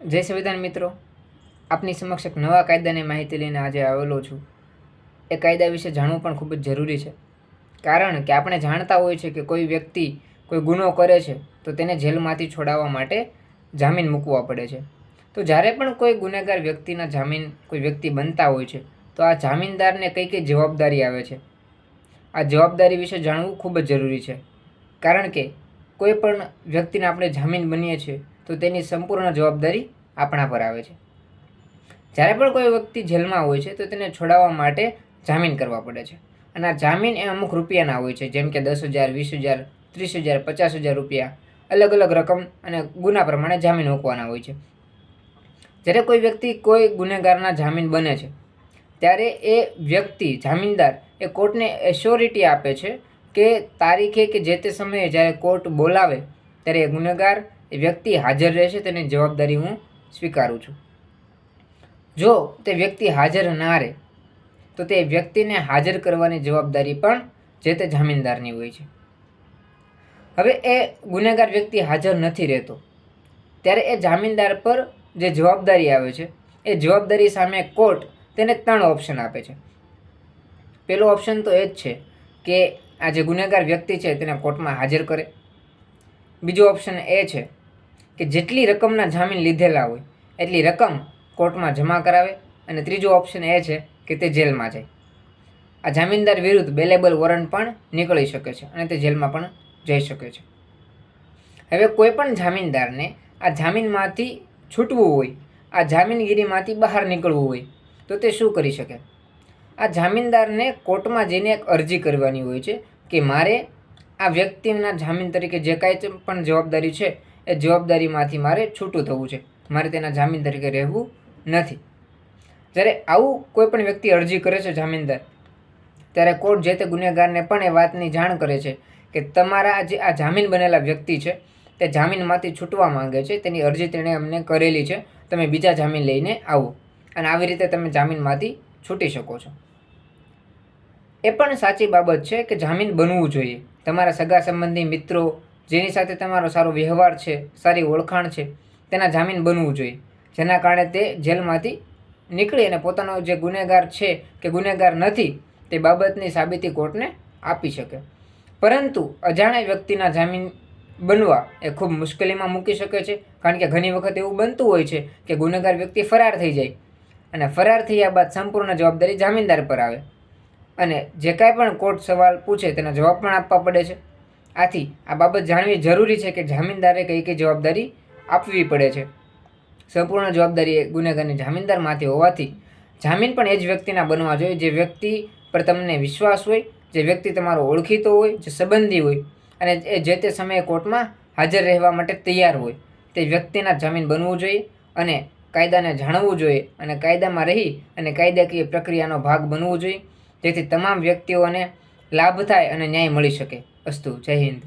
જય સંવિધાન મિત્રો, આપની સમક્ષ એક નવા કાયદાની માહિતી લઈને આજે આવેલો છું. એ કાયદા વિશે જાણવું પણ ખૂબ જ જરૂરી છે, કારણ કે આપણે જાણતા હોય છે કે કોઈ વ્યક્તિ કોઈ ગુનો કરે છે તો તેને જેલમાંથી છોડાવવા માટે જામીન મૂકવા પડે છે. તો જ્યારે પણ કોઈ ગુનેગાર વ્યક્તિના જામીન કોઈ વ્યક્તિ બનતા હોય છે તો આ જામીનદારને કઈ કઈ જવાબદારી આવે છે, આ જવાબદારી વિશે જાણવું ખૂબ જ જરૂરી છે. કારણ કે કોઈ પણ વ્યક્તિને આપણે જામીન બનીએ છીએ તો તેની સંપૂર્ણ જવાબદારી આપણા પર આવે છે. જ્યારે પણ કોઈ વ્યક્તિ જેલમાં હોય છે તો તેને છોડાવવા માટે જામીન કરવા પડે છે, અને આ જામીન એ અમુક રૂપિયાના હોય છે, જેમ કે 10,000, 20,000, 30,000, 50,000 રૂપિયા, અલગ અલગ રકમ અને ગુના પ્રમાણે જામીન મૂકવાના હોય છે. જ્યારે કોઈ વ્યક્તિ કોઈ ગુનેગારના જામીન બને છે ત્યારે એ વ્યક્તિ જામીનદાર એ કોર્ટને એશ્યોરિટી આપે છે કે તારીખે કે જે તે સમયે જ્યારે કોર્ટ બોલાવે ત્યારે એ ગુનેગાર એ વ્યક્તિ હાજર રહેશે, તેની જવાબદારી હું સ્વીકારું છું. જો તે વ્યક્તિ હાજર ના રહે તો તે વ્યક્તિને હાજર કરવાની જવાબદારી પણ જે તે જામીનદારની હોય છે. હવે એ ગુનેગાર વ્યક્તિ હાજર નથી રહેતો ત્યારે એ જામીનદાર પર જે જવાબદારી આવે છે એ જવાબદારી સામે કોર્ટ તેને 3 ઓપ્શન આપે છે. પહેલો ઓપ્શન તો એ જ છે કે આ જે ગુનેગાર વ્યક્તિ છે તેને કોર્ટમાં હાજર કરે. બીજો ઓપ્શન એ છે કે જેટલી રકમના જામીન લીધેલા હોય એટલી રકમ કોર્ટમાં જમા કરાવે. અને ત્રીજો ઓપ્શન એ છે કે તે જેલમાં જાય. આ જામીનદાર વિરુદ્ધ બેલેબલ વોરંટ પણ નીકળી શકે છે અને તે જેલમાં પણ જઈ શકે છે. હવે કોઈ પણ જામીનદારને આ જામીનમાંથી છૂટવું હોય, આ જામીનગીરીમાંથી બહાર નીકળવું હોય તો તે શું કરી શકે? આ જામીનદારને કોર્ટમાં જઈને એક અરજી કરવાની હોય છે કે મારે આ વ્યક્તિના જામીન તરીકે જે કાંઈ પણ જવાબદારી છે એ જવાબદારીમાંથી મારે છૂટું થવું છે, મારે તેના જામીન તરીકે રહેવું નથી. જ્યારે આવું કોઈ પણ વ્યક્તિ અરજી કરે છે જામીનદાર, ત્યારે કોર્ટ જે તે ગુનેગારને પણ એ વાતની જાણ કરે છે કે તમારા જે આ જામીન બનેલા વ્યક્તિ છે તે જામીનમાંથી છૂટવા માંગે છે, તેની અરજી તેણે અમને કરેલી છે, તમે બીજા જામીન લઈને આવો અને આવી રીતે તમે જામીનમાંથી છૂટી શકો છો. એ પણ સાચી બાબત છે કે જામીન બનવું જોઈએ. તમારા સગા સંબંધી, મિત્રો, જેની સાથે તમારો સારો વ્યવહાર છે, સારી ઓળખાણ છે, તેના જામીન બનવું જોઈએ, જેના કારણે તે જેલમાંથી નીકળી અને પોતાનો જે ગુનેગાર છે કે ગુનેગાર નથી તે બાબતની સાબિતી કોર્ટને આપી શકે. પરંતુ અજાણ્યા વ્યક્તિના જામીન બનવા એ ખૂબ મુશ્કેલીમાં મૂકી શકે છે, કારણ કે ઘણી વખત એવું બનતું હોય છે કે ગુનેગાર વ્યક્તિ ફરાર થઈ જાય અને ફરાર થયા બાદ સંપૂર્ણ જવાબદારી જામીનદાર પર આવે અને જે કાંઈ પણ કોર્ટ સવાલ પૂછે તેના જવાબ પણ આપવા પડે છે. આથી આ બાબત જાણવી જરૂરી છે કે જામીનદારે કઈ કઈ જવાબદારી આપવી પડે છે. સંપૂર્ણ જવાબદારી એ ગુનેગારની જામીનદારમાંથી હોવાથી જામીન પણ એ જ વ્યક્તિના બનવા જોઈએ જે વ્યક્તિ પર તમને વિશ્વાસ હોય, જે વ્યક્તિ તમારો ઓળખીતો હોય, જે સંબંધી હોય અને એ જે તે સમયે કોર્ટમાં હાજર રહેવા માટે તૈયાર હોય, તે વ્યક્તિના જામીન બનવું જોઈએ અને કાયદાને જાણવું જોઈએ અને કાયદામાં રહી અને કાયદાકીય પ્રક્રિયાનો ભાગ બનવું જોઈએ, જેથી તમામ વ્યક્તિઓને લાભ થાય અને ન્યાય મળી શકે. અસ્તુ. જય હિન્દ.